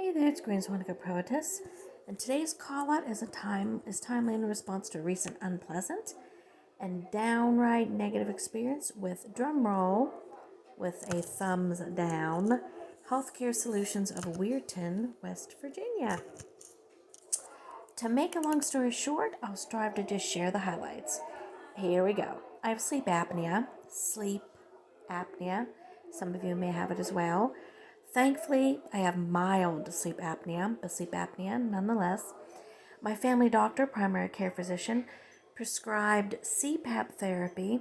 Hey there, it's GreenSwanica.PROetess, and today's call out is timely in response to a recent unpleasant and downright negative experience with drumroll with a thumbs down healthcare solutions of Weirton, West Virginia. To make a long story short, I'll strive to just share the highlights. Here we go. I have sleep apnea. Some of you may have it as well. Thankfully, I have mild sleep apnea, but sleep apnea nonetheless. My family doctor, primary care physician, prescribed CPAP therapy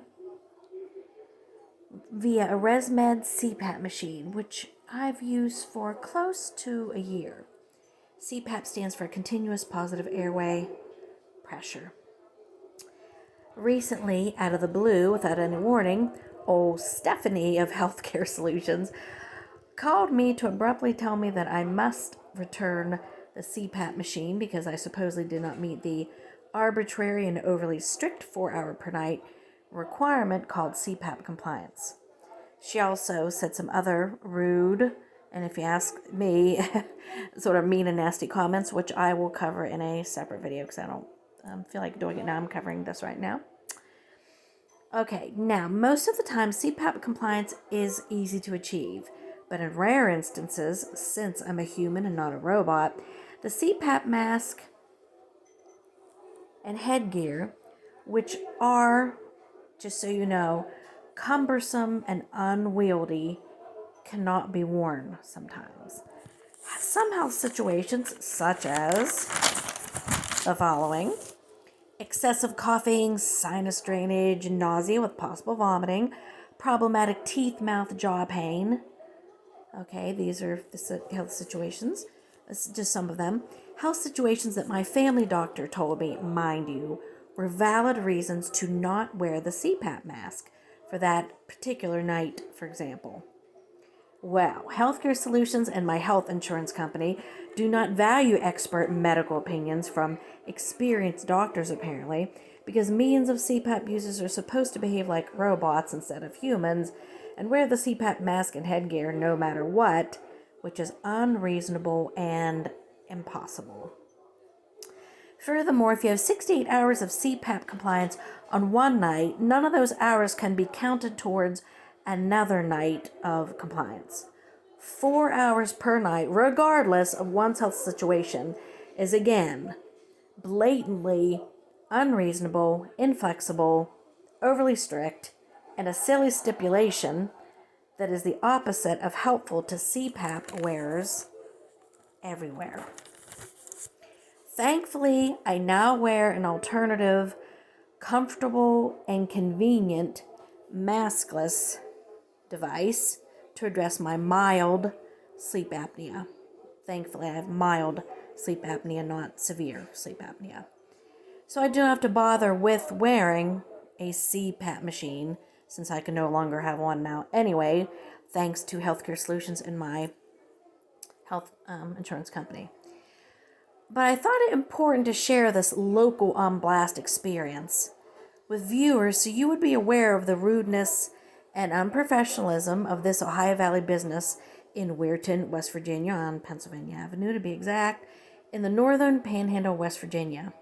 via a ResMed CPAP machine, which I've used for close to a year. CPAP stands for continuous positive airway pressure. Recently, out of the blue, without any warning, old Stephanie of Healthcare Solutions called me to abruptly tell me that I must return the CPAP machine because I supposedly did not meet the arbitrary and overly strict 4-hour per night requirement called CPAP compliance. She also said some other rude, and if you ask me, sort of mean and nasty comments, which I will cover in a separate video because I don't feel like doing it now. I'm covering this right now. Okay, now, most of the time, CPAP compliance is easy to achieve. But in rare instances, since I'm a human and not a robot, the CPAP mask and headgear, which are, just so you know, cumbersome and unwieldy, cannot be worn sometimes. Some health situations, such as the following: excessive coughing, sinus drainage, nausea with possible vomiting, problematic teeth, mouth, jaw pain. Okay, these are the health situations. This is just some of them. Health situations that my family doctor told me, mind you, were valid reasons to not wear the CPAP mask for that particular night, for example. Well, Healthcare Solutions and my health insurance company do not value expert medical opinions from experienced doctors, apparently, because millions of CPAP users are supposed to behave like robots instead of humans and wear the CPAP mask and headgear no matter what, which is unreasonable and impossible. Furthermore, if you have 68 hours of CPAP compliance on one night, none of those hours can be counted towards another night of compliance. 4 hours per night, regardless of one's health situation, is again blatantly unreasonable, inflexible, overly strict, and a silly stipulation that is the opposite of helpful to CPAP wearers everywhere. Thankfully, I now wear an alternative, comfortable, and convenient maskless device to address my mild sleep apnea. Thankfully, I have mild sleep apnea, not severe sleep apnea. So I don't have to bother with wearing a CPAP machine since I can no longer have one now anyway, thanks to Healthcare Solutions and my health insurance company. But I thought it important to share this local on blast experience with viewers so you would be aware of the rudeness and unprofessionalism of this Ohio Valley business in Weirton, West Virginia, on Pennsylvania Avenue to be exact, in the northern panhandle of West Virginia.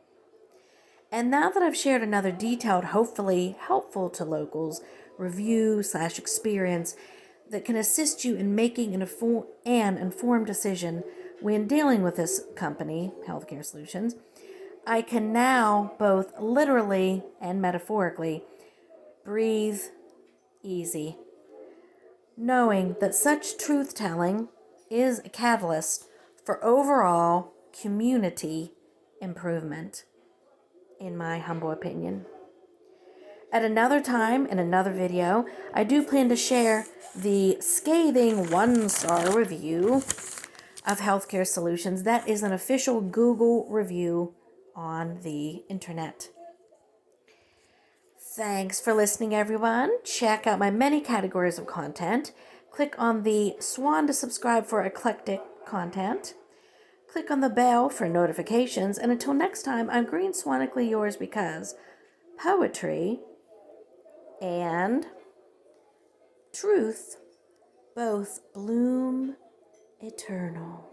And now that I've shared another detailed, hopefully helpful to locals, review/experience that can assist you in making an informed decision when dealing with this company, Healthcare Solutions, I can now both literally and metaphorically breathe easy, knowing that such truth-telling is a catalyst for overall community improvement, in my humble opinion. At another time, in another video, I do plan to share the scathing 1-star review of Healthcare Solutions. That is an official Google review on the internet. Thanks for listening, everyone. Check out my many categories of content. Click on the swan to subscribe for eclectic content. Click on the bell for notifications. And until next time, I'm greenswanically yours because poetry and truth both bloom eternal.